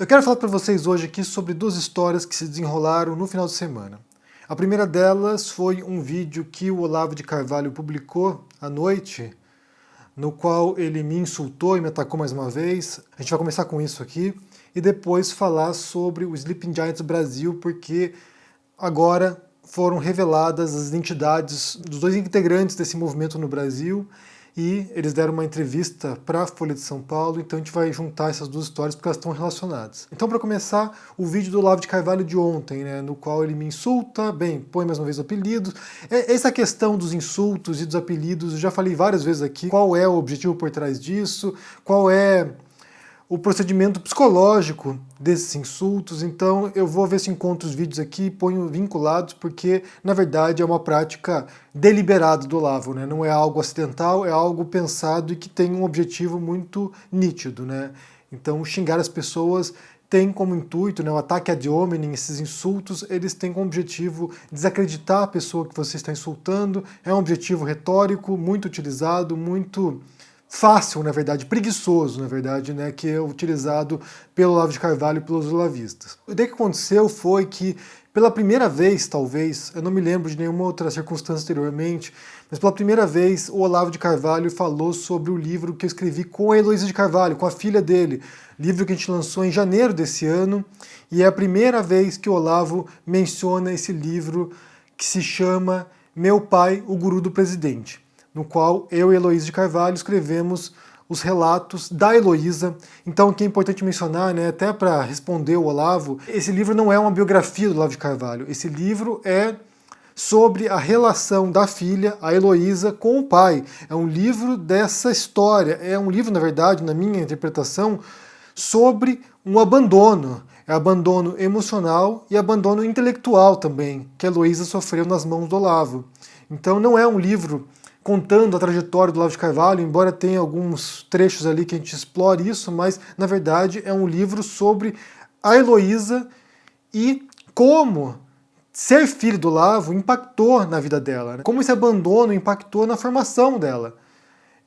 Eu quero falar para vocês hoje aqui sobre duas histórias que se desenrolaram no final de semana. A primeira delas foi um vídeo que o Olavo de Carvalho publicou à noite, no qual ele me insultou e me atacou mais uma vez. A gente vai começar com isso aqui e depois falar sobre o Sleeping Giants Brasil, porque agora foram reveladas as identidades dos dois integrantes desse movimento no Brasil e eles deram uma entrevista para a Folha de São Paulo, então a gente vai juntar essas duas histórias porque elas estão relacionadas. Então, para começar, o vídeo do Olavo de Carvalho de ontem, no qual ele me insulta, põe mais uma vez apelidos. Essa questão dos insultos e dos apelidos, eu já falei várias vezes aqui, qual é o objetivo por trás disso, qual é o procedimento psicológico desses insultos. Então eu vou ver se encontro os vídeos aqui e ponho vinculados, porque na verdade é uma prática deliberada do Olavo, não é algo acidental, é algo pensado e que tem um objetivo muito nítido. Então xingar as pessoas tem como intuito, o ataque ad hominem, esses insultos, eles têm como objetivo desacreditar a pessoa que você está insultando, é um objetivo retórico muito utilizado, muito fácil, na verdade, preguiçoso, na verdade, que é utilizado pelo Olavo de Carvalho e pelos olavistas. O que aconteceu foi que, pela primeira vez, talvez, eu não me lembro de nenhuma outra circunstância anteriormente, mas pela primeira vez o Olavo de Carvalho falou sobre o livro que eu escrevi com a Heloísa de Carvalho, com a filha dele, livro que a gente lançou em janeiro desse ano, e é a primeira vez que o Olavo menciona esse livro que se chama Meu Pai, o Guru do Presidente, no qual eu e Heloísa de Carvalho escrevemos os relatos da Heloísa. Então, o que é importante mencionar, até para responder o Olavo, esse livro não é uma biografia do Olavo de Carvalho, esse livro é sobre a relação da filha, a Heloísa, com o pai. É um livro dessa história, é um livro, na verdade, na minha interpretação, sobre um abandono. É abandono emocional e abandono intelectual também, que a Heloísa sofreu nas mãos do Olavo. Então, não é um livro contando a trajetória do Olavo de Carvalho, embora tenha alguns trechos ali que a gente explore isso, mas na verdade é um livro sobre a Heloísa e como ser filho do Olavo impactou na vida dela, como esse abandono impactou na formação dela.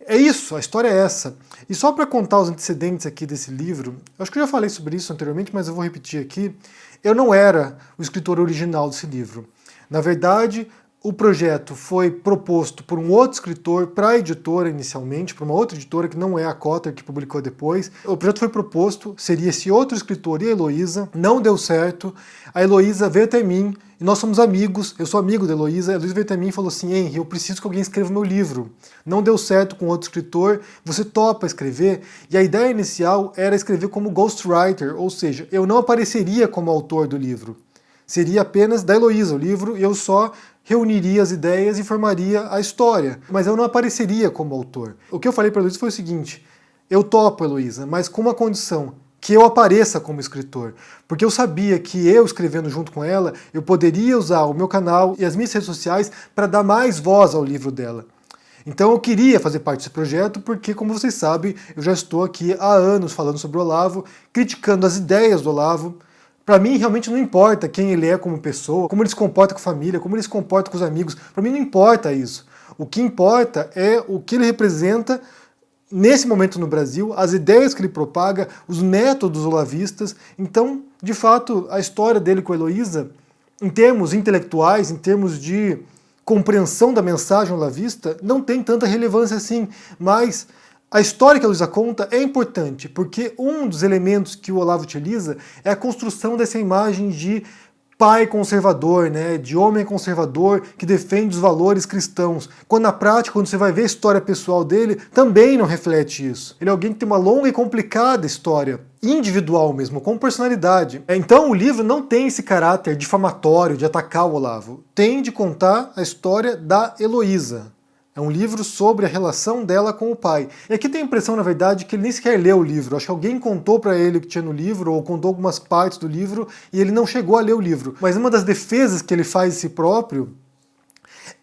É isso, a história é essa. E só para contar os antecedentes aqui desse livro, eu acho que eu já falei sobre isso anteriormente, mas eu vou repetir aqui, eu não era o escritor original desse livro. Na verdade, o projeto foi proposto por um outro escritor para a editora inicialmente, para uma outra editora que não é a Cotter, que publicou depois. O projeto foi proposto, seria esse outro escritor e a Heloísa, não deu certo. A Heloísa veio até mim, e nós somos amigos, eu sou amigo da Heloísa. A Heloísa veio até mim e falou assim: Henry, eu preciso que alguém escreva o meu livro. Não deu certo com outro escritor, você topa escrever? E a ideia inicial era escrever como ghostwriter, ou seja, eu não apareceria como autor do livro. Seria apenas da Heloísa o livro, e eu só reuniria as ideias e formaria a história, mas eu não apareceria como autor. O que eu falei para a Heloísa foi o seguinte: eu topo, Heloísa, mas com uma condição, que eu apareça como escritor, porque eu sabia que eu escrevendo junto com ela, eu poderia usar o meu canal e as minhas redes sociais para dar mais voz ao livro dela. Então eu queria fazer parte desse projeto porque, como vocês sabem, eu já estou aqui há anos falando sobre o Olavo, criticando as ideias do Olavo. Para mim, realmente não importa quem ele é como pessoa, como ele se comporta com a família, como ele se comporta com os amigos. Para mim não importa isso. O que importa é o que ele representa nesse momento no Brasil, as ideias que ele propaga, os métodos olavistas. Então, de fato, a história dele com a Heloísa, em termos intelectuais, em termos de compreensão da mensagem olavista, não tem tanta relevância assim, mas a história que a Heloísa conta é importante, porque um dos elementos que o Olavo utiliza é a construção dessa imagem de pai conservador, de homem conservador que defende os valores cristãos, quando na prática, quando você vai ver a história pessoal dele, também não reflete isso. Ele é alguém que tem uma longa e complicada história, individual mesmo, com personalidade. Então o livro não tem esse caráter difamatório de atacar o Olavo, tem de contar a história da Heloísa. É um livro sobre a relação dela com o pai. E aqui tem a impressão, na verdade, que ele nem sequer leu o livro. Acho que alguém contou para ele o que tinha no livro, ou contou algumas partes do livro, e ele não chegou a ler o livro. Mas uma das defesas que ele faz de si próprio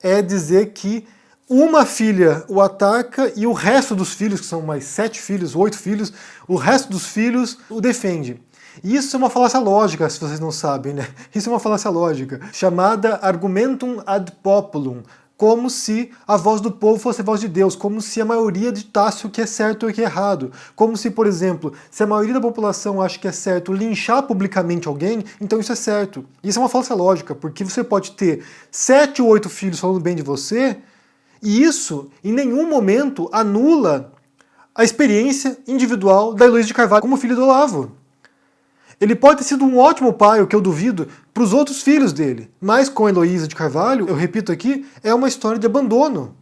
é dizer que uma filha o ataca e o resto dos filhos, que são mais 7 filhos, 8 filhos, o resto dos filhos o defende. E isso é uma falácia lógica, se vocês não sabem, Isso é uma falácia lógica, chamada argumentum ad populum, como se a voz do povo fosse a voz de Deus, como se a maioria ditasse o que é certo e o que é errado, como se, por exemplo, se a maioria da população acha que é certo linchar publicamente alguém, então isso é certo. Isso é uma falsa lógica, porque você pode ter 7 ou 8 filhos falando bem de você, e isso em nenhum momento anula a experiência individual da Heloísa de Carvalho como filho do Olavo. Ele pode ter sido um ótimo pai, o que eu duvido, para os outros filhos dele. Mas com a Heloísa de Carvalho, eu repito aqui, é uma história de abandono.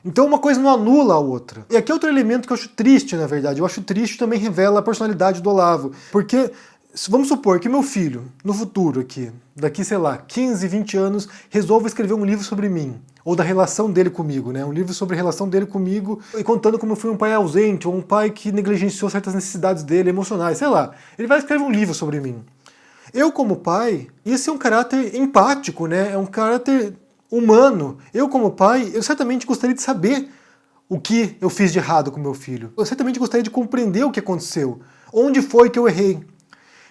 Então uma coisa não anula a outra. E aqui é outro elemento que eu acho triste, na verdade. Eu acho triste também revela a personalidade do Olavo. Porque, vamos supor que meu filho, no futuro aqui, daqui, sei lá, 15, 20 anos, resolva escrever um livro sobre mim. Ou da relação dele comigo, né? Um livro sobre a relação dele comigo e contando como eu fui um pai ausente, ou um pai que negligenciou certas necessidades dele, emocionais, sei lá. Ele vai escrever um livro sobre mim. Eu, como pai, esse é um caráter empático, né? É um caráter humano. Eu, como pai, eu certamente gostaria de saber o que eu fiz de errado com meu filho. Eu certamente gostaria de compreender o que aconteceu. Onde foi que eu errei.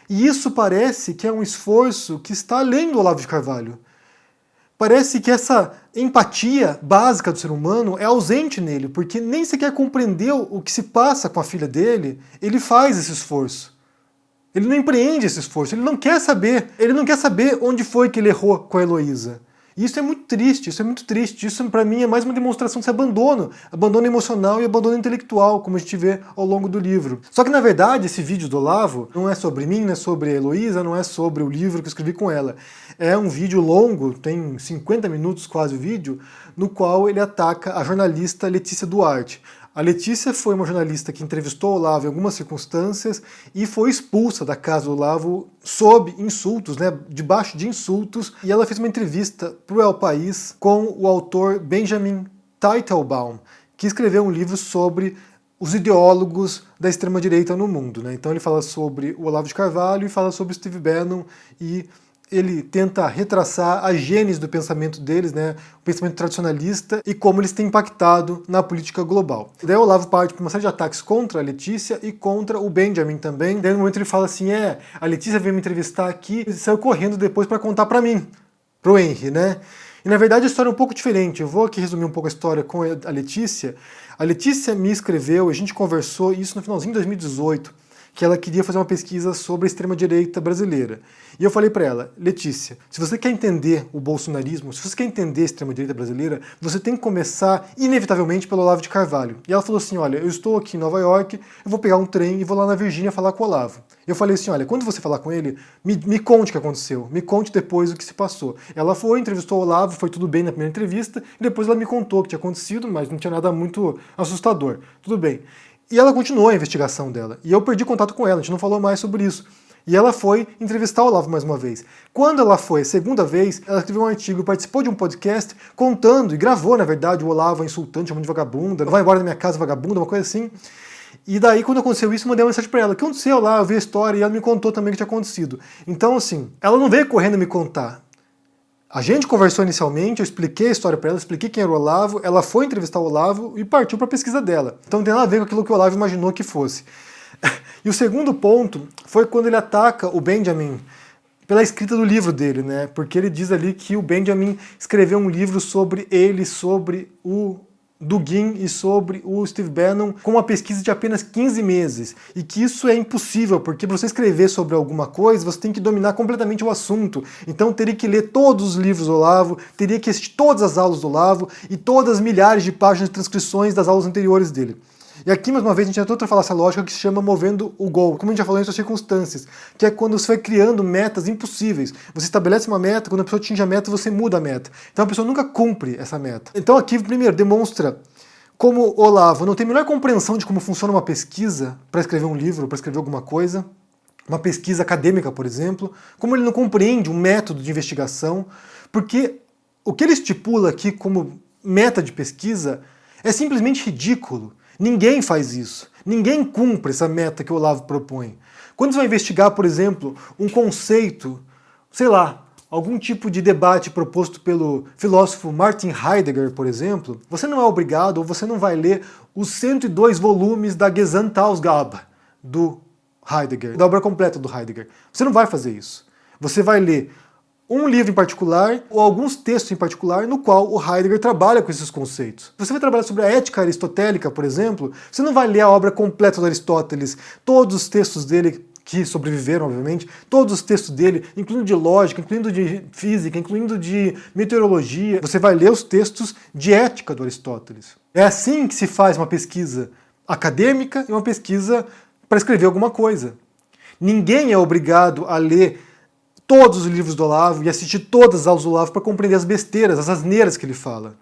E isso parece que é um esforço que está além do Olavo de Carvalho. Parece que essa empatia básica do ser humano é ausente nele, porque nem sequer compreendeu o que se passa com a filha dele, ele faz esse esforço. Ele não empreende esse esforço, ele não quer saber onde foi que ele errou com a Heloísa. E isso é muito triste, isso para mim é mais uma demonstração desse abandono emocional e abandono intelectual, como a gente vê ao longo do livro. Só que na verdade esse vídeo do Olavo não é sobre mim, não é sobre a Heloísa, não é sobre o livro que eu escrevi com ela. É um vídeo longo, tem 50 minutos quase o vídeo, no qual ele ataca a jornalista Letícia Duarte. A Letícia foi uma jornalista que entrevistou o Olavo em algumas circunstâncias e foi expulsa da casa do Olavo sob insultos, né, debaixo de insultos, e ela fez uma entrevista para o El País com o autor Benjamin Teitelbaum, que escreveu um livro sobre os ideólogos da extrema-direita no mundo, né? Então ele fala sobre o Olavo de Carvalho e fala sobre Steve Bannon e ele tenta retraçar a gênese do pensamento deles, né, o pensamento tradicionalista e como eles têm impactado na política global. Daí o Olavo parte para uma série de ataques contra a Letícia e contra o Benjamin também. Daí no momento ele fala assim, a Letícia veio me entrevistar aqui e saiu correndo depois para contar para mim, pro Henry, né? E na verdade a história é um pouco diferente. Eu vou aqui resumir um pouco a história com a Letícia. A Letícia me escreveu, a gente conversou isso no finalzinho de 2018, que ela queria fazer uma pesquisa sobre a extrema-direita brasileira. E eu falei para ela, Letícia, se você quer entender o bolsonarismo, se você quer entender a extrema-direita brasileira, você tem que começar, inevitavelmente, pelo Olavo de Carvalho. E ela falou assim, olha, eu estou aqui em Nova York, eu vou pegar um trem e vou lá na Virgínia falar com o Olavo. Eu falei assim, olha, quando você falar com ele, me conte o que aconteceu, me conte depois o que se passou. Ela foi, entrevistou o Olavo, foi tudo bem na primeira entrevista, e depois ela me contou o que tinha acontecido, mas não tinha nada muito assustador. Tudo bem. E ela continuou a investigação dela. E eu perdi contato com ela, a gente não falou mais sobre isso. E ela foi entrevistar o Olavo mais uma vez. Quando ela foi a segunda vez, ela escreveu um artigo, participou de um podcast contando, e gravou, na verdade, o Olavo insultante, chamando de vagabunda, vai embora da minha casa, vagabunda, uma coisa assim. E daí, quando aconteceu isso, eu mandei uma mensagem pra ela. O que aconteceu lá? Eu vi a história e ela me contou também o que tinha acontecido. Então, assim, ela não veio correndo me contar. A gente conversou inicialmente, eu expliquei a história para ela, expliquei quem era o Olavo, ela foi entrevistar o Olavo e partiu para a pesquisa dela. Então não tem nada a ver com aquilo que o Olavo imaginou que fosse. E o segundo ponto foi quando ele ataca o Benjamin pela escrita do livro dele, né? Porque ele diz ali que o Benjamin escreveu um livro sobre ele, sobre o Dugin e sobre o Steve Bannon com uma pesquisa de apenas 15 meses. E que isso é impossível, porque para você escrever sobre alguma coisa, você tem que dominar completamente o assunto. Então teria que ler todos os livros do Olavo, teria que assistir todas as aulas do Olavo e todas as milhares de páginas de transcrições das aulas anteriores dele. E aqui, mais uma vez, a gente entra outra falácia lógica que se chama movendo o gol, como a gente já falou em outras circunstâncias, que é quando você vai criando metas impossíveis. Você estabelece uma meta, quando a pessoa atinge a meta, você muda a meta. Então a pessoa nunca cumpre essa meta. Então aqui, primeiro, demonstra como o Olavo não tem a menor compreensão de como funciona uma pesquisa para escrever um livro, para escrever alguma coisa, uma pesquisa acadêmica, por exemplo, como ele não compreende um método de investigação, porque o que ele estipula aqui como meta de pesquisa é simplesmente ridículo. Ninguém faz isso. Ninguém cumpre essa meta que o Olavo propõe. Quando você vai investigar, por exemplo, um conceito, sei lá, algum tipo de debate proposto pelo filósofo Martin Heidegger, por exemplo, você não é obrigado, ou você não vai ler os 102 volumes da Gesamtausgabe do Heidegger, da obra completa do Heidegger. Você não vai fazer isso. Você vai ler um livro em particular, ou alguns textos em particular, no qual o Heidegger trabalha com esses conceitos. Você vai trabalhar sobre a ética aristotélica, por exemplo, você não vai ler a obra completa do Aristóteles, todos os textos dele que sobreviveram, obviamente, todos os textos dele, incluindo de lógica, incluindo de física, incluindo de meteorologia. Você vai ler os textos de ética do Aristóteles. É assim que se faz uma pesquisa acadêmica e uma pesquisa para escrever alguma coisa. Ninguém é obrigado a ler todos os livros do Olavo e assistir todas as aulas do Olavo para compreender as besteiras, as asneiras que ele fala.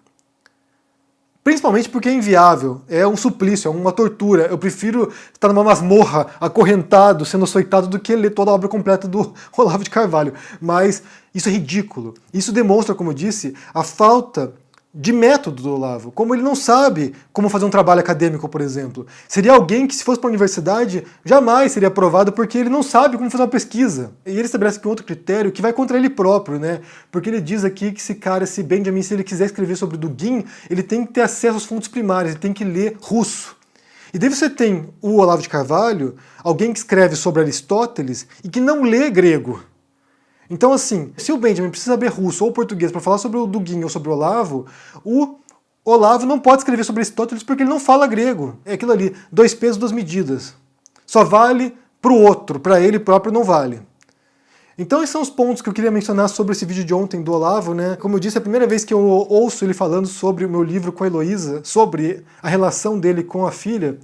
Principalmente porque é inviável, é um suplício, é uma tortura. Eu prefiro estar numa masmorra, acorrentado, sendo açoitado, do que ler toda a obra completa do Olavo de Carvalho. Mas isso é ridículo. Isso demonstra, como eu disse, a falta de método do Olavo. Como ele não sabe como fazer um trabalho acadêmico, por exemplo. Seria alguém que, se fosse para a universidade, jamais seria aprovado porque ele não sabe como fazer uma pesquisa. E ele estabelece aqui um outro critério que vai contra ele próprio, né? Porque ele diz aqui que esse Benjamin, se ele quiser escrever sobre Dugin, ele tem que ter acesso às fontes primárias, ele tem que ler russo. E daí você tem o Olavo de Carvalho, alguém que escreve sobre Aristóteles e que não lê grego. Então, assim, se o Benjamin precisa saber russo ou português para falar sobre o Dugin ou sobre o Olavo não pode escrever sobre Aristóteles porque ele não fala grego. É aquilo ali, 2 pesos, 2 medidas. Só vale para o outro, para ele próprio não vale. Então esses são os pontos que eu queria mencionar sobre esse vídeo de ontem do Olavo, né? Como eu disse, é a primeira vez que eu ouço ele falando sobre o meu livro com a Heloísa, sobre a relação dele com a filha.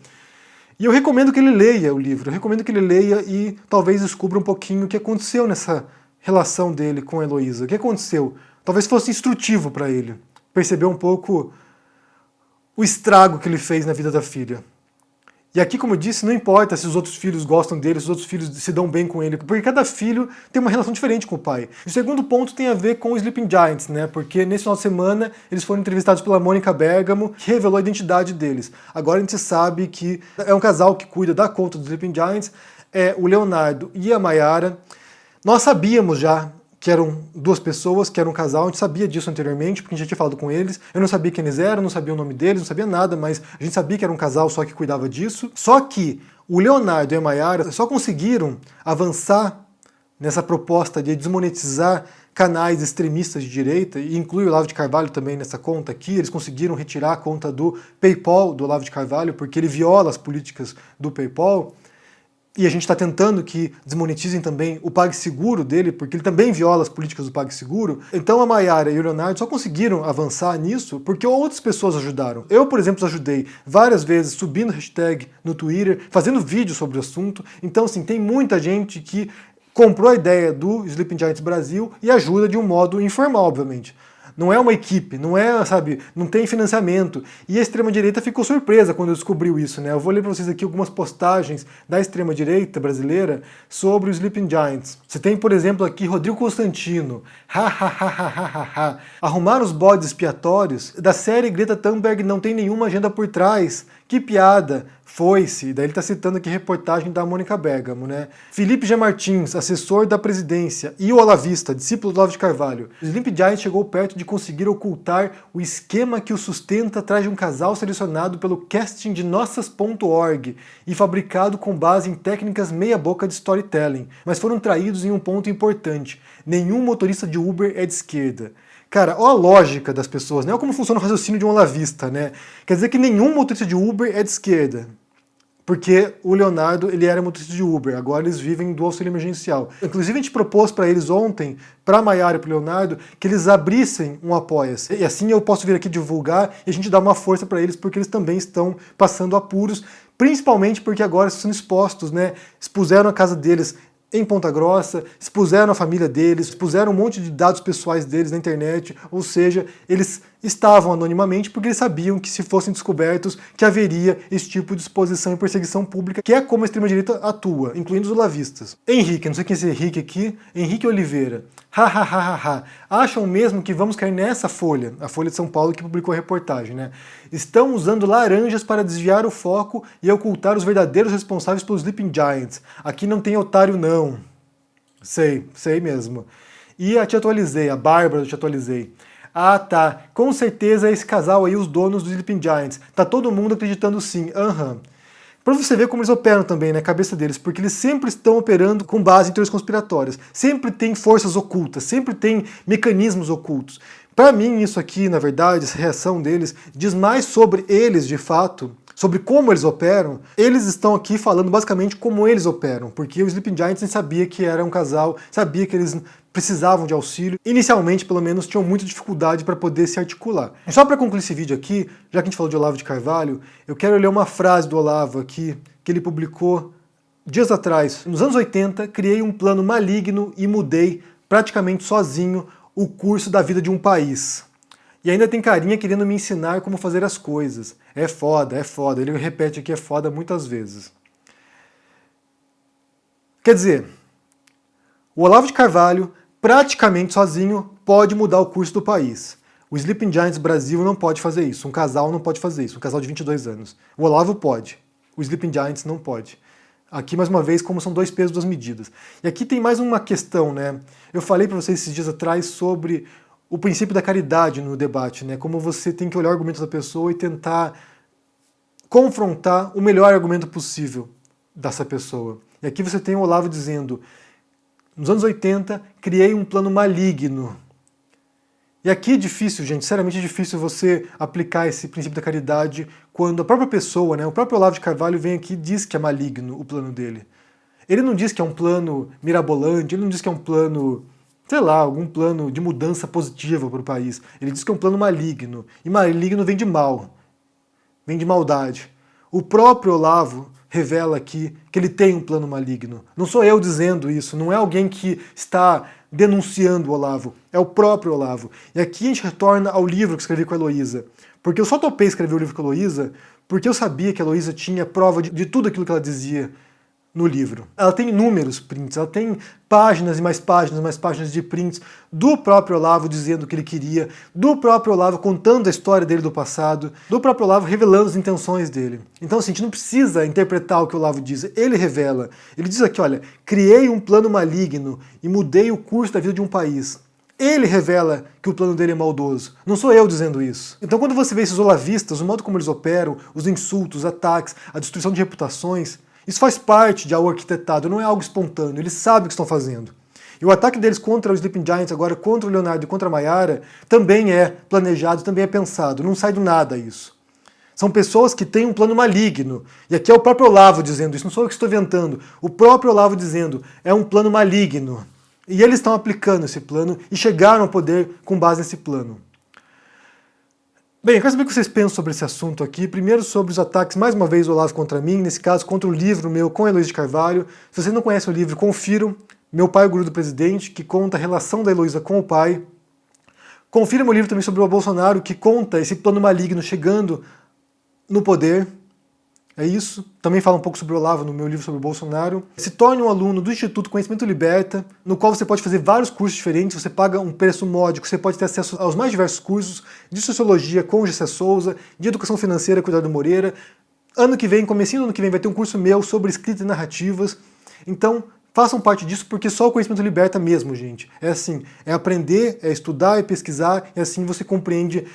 E eu recomendo que ele leia o livro, eu recomendo que ele leia e talvez descubra um pouquinho o que aconteceu nessa relação dele com a Heloísa. O que aconteceu? Talvez fosse instrutivo para ele perceber um pouco o estrago que ele fez na vida da filha. E aqui, como eu disse, não importa se os outros filhos gostam dele, se os outros filhos se dão bem com ele, porque cada filho tem uma relação diferente com o pai. O segundo ponto tem a ver com o Sleeping Giants, né? Porque nesse final de semana eles foram entrevistados pela Mônica Bergamo, que revelou a identidade deles. Agora a gente sabe que é um casal que cuida da conta dos Sleeping Giants, é o Leonardo e a Maiara. Nós sabíamos já que eram 2 pessoas, que eram um casal, a gente sabia disso anteriormente, porque a gente já tinha falado com eles. Eu não sabia quem eles eram, não sabia o nome deles, não sabia nada, mas a gente sabia que era um casal só que cuidava disso. Só que o Leonardo e a Maiara só conseguiram avançar nessa proposta de desmonetizar canais extremistas de direita, e inclui o Olavo de Carvalho também nessa conta aqui. Eles conseguiram retirar a conta do PayPal do Olavo de Carvalho, porque ele viola as políticas do PayPal. E a gente está tentando que desmonetizem também o PagSeguro dele, porque ele também viola as políticas do PagSeguro. Então a Maiara e o Leonardo só conseguiram avançar nisso porque outras pessoas ajudaram. Eu, por exemplo, ajudei várias vezes subindo hashtag no Twitter, fazendo vídeo sobre o assunto. Então, assim, tem muita gente que comprou a ideia do Sleeping Giants Brasil e ajuda de um modo informal, obviamente. Não é uma equipe, não é, sabe, não tem financiamento. E a extrema-direita ficou surpresa quando descobriu isso, né? Eu vou ler para vocês aqui algumas postagens da extrema-direita brasileira sobre os Sleeping Giants. Você tem, por exemplo, aqui Rodrigo Constantino. Arrumar os bodes expiatórios da série Greta Thunberg não tem nenhuma agenda por trás. Que piada, foi-se. Daí ele está citando aqui reportagem da Mônica Bergamo, né? Felipe G. Martins, assessor da presidência, e o olavista, discípulo do Olavo de Carvalho. O Sleeping Giant chegou perto de conseguir ocultar o esquema que o sustenta atrás de um casal selecionado pelo casting de nossas.org e fabricado com base em técnicas meia-boca de storytelling, mas foram traídos em um ponto importante. Nenhum motorista de Uber é de esquerda. Cara, olha a lógica das pessoas, né? Olha como funciona o raciocínio de um olavista, né? Quer dizer que nenhum motorista de Uber é de esquerda. Porque o Leonardo, ele era motorista de Uber, agora eles vivem do auxílio emergencial. Inclusive a gente propôs para eles ontem, para a Maiara e para o Leonardo, que eles abrissem um Apoia-se. E assim eu posso vir aqui divulgar e a gente dar uma força para eles, porque eles também estão passando apuros, principalmente porque agora estão sendo expostos, né? Expuseram a casa deles em Ponta Grossa, expuseram a família deles, expuseram um monte de dados pessoais deles na internet, ou seja, eles estavam anonimamente porque eles sabiam que se fossem descobertos que haveria esse tipo de exposição e perseguição pública, que é como a extrema-direita atua, incluindo os olavistas. Henrique, não sei quem é esse Henrique aqui, Henrique Oliveira. Acham mesmo que vamos cair nessa Folha, a Folha de São Paulo que publicou a reportagem, né? Estão usando laranjas para desviar o foco e ocultar os verdadeiros responsáveis pelos Sleeping Giants. Aqui não tem otário não. Sei mesmo. E a Te Atualizei, a Bárbara do Te Atualizei. Ah, tá. Com certeza esse casal aí, os donos dos Sleeping Giants. Tá todo mundo acreditando sim. Para você ver como eles operam também, né, a cabeça deles, porque eles sempre estão operando com base em teorias conspiratórias. Sempre tem forças ocultas, sempre tem mecanismos ocultos. Para mim, isso aqui, na verdade, essa reação deles, diz mais sobre eles, de fato, sobre como eles operam. Eles estão aqui falando basicamente como eles operam, porque o Sleeping Giants sabia que era um casal, sabia que eles precisavam de auxílio. Inicialmente, pelo menos, tinham muita dificuldade para poder se articular. Só para concluir esse vídeo aqui, já que a gente falou de Olavo de Carvalho, eu quero ler uma frase do Olavo aqui, que ele publicou dias atrás. Nos anos 80, criei um plano maligno e mudei praticamente sozinho o curso da vida de um país. E ainda tem carinha querendo me ensinar como fazer as coisas. É foda, é foda. Ele repete aqui, é foda muitas vezes. Quer dizer, o Olavo de Carvalho, praticamente sozinho, pode mudar o curso do país. O Sleeping Giants Brasil não pode fazer isso. Um casal não pode fazer isso. Um casal de 22 anos. O Olavo pode. O Sleeping Giants não pode. Aqui, mais uma vez, como são dois pesos, duas medidas. E aqui tem mais uma questão, né? Eu falei para vocês esses dias atrás sobre o princípio da caridade no debate, né? Como você tem que olhar o argumento da pessoa e tentar confrontar o melhor argumento possível dessa pessoa. E aqui você tem o Olavo dizendo, nos anos 80, criei um plano maligno. E aqui é difícil, gente, seriamente é difícil você aplicar esse princípio da caridade quando a própria pessoa, né, o próprio Olavo de Carvalho vem aqui e diz que é maligno o plano dele. Ele não diz que é um plano mirabolante, ele não diz que é um plano, sei lá, algum plano de mudança positiva para o país. Ele diz que é um plano maligno. E maligno vem de mal, vem de maldade. O próprio Olavo revela aqui que ele tem um plano maligno. Não sou eu dizendo isso, não é alguém que está denunciando o Olavo, é o próprio Olavo. E aqui a gente retorna ao livro que escrevi com a Heloísa. Porque eu só topei escrever o livro com a Heloísa porque eu sabia que a Heloísa tinha prova de tudo aquilo que ela dizia no livro. Ela tem inúmeros prints, ela tem páginas e mais páginas de prints do próprio Olavo dizendo o que ele queria, do próprio Olavo contando a história dele do passado, do próprio Olavo revelando as intenções dele. Então assim, a gente não precisa interpretar o que o Olavo diz, ele revela. Ele diz aqui, olha, criei um plano maligno e mudei o curso da vida de um país. Ele revela que o plano dele é maldoso. Não sou eu dizendo isso. Então quando você vê esses olavistas, o modo como eles operam, os insultos, os ataques, a destruição de reputações, isso faz parte de algo arquitetado, não é algo espontâneo, eles sabem o que estão fazendo. E o ataque deles contra o Sleeping Giants, agora contra o Leonardo e contra a Mayara, também é planejado, também é pensado, não sai do nada isso. São pessoas que têm um plano maligno, e aqui é o próprio Olavo dizendo isso, não sou eu que estou inventando, o próprio Olavo dizendo, é um plano maligno. E eles estão aplicando esse plano e chegaram ao poder com base nesse plano. Bem, eu quero saber o que vocês pensam sobre esse assunto aqui. Primeiro sobre os ataques, mais uma vez, do Olavo contra mim, nesse caso contra o livro meu com a Heloísa de Carvalho. Se vocês não conhecem o livro, confiram. Meu Pai, o Guru do Presidente, que conta a relação da Heloísa com o pai. Confira meu livro também sobre o Bolsonaro, que conta esse plano maligno chegando no poder. É isso. Também fala um pouco sobre o Olavo no meu livro sobre o Bolsonaro. Se torne um aluno do Instituto Conhecimento Liberta, no qual você pode fazer vários cursos diferentes, você paga um preço módico, você pode ter acesso aos mais diversos cursos de Sociologia com Gessé Souza, de Educação Financeira com Eduardo Moreira. Ano que vem, comecinho do ano que vem, vai ter um curso meu sobre escrita e narrativas. Então, façam parte disso, porque só o conhecimento liberta mesmo, gente. É assim, é aprender, é estudar, é pesquisar, e assim você compreende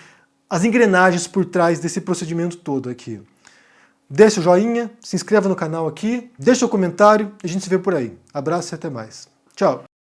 as engrenagens por trás desse procedimento todo aqui. Deixe o joinha, se inscreva no canal aqui, deixe o comentário e a gente se vê por aí. Abraço e até mais. Tchau!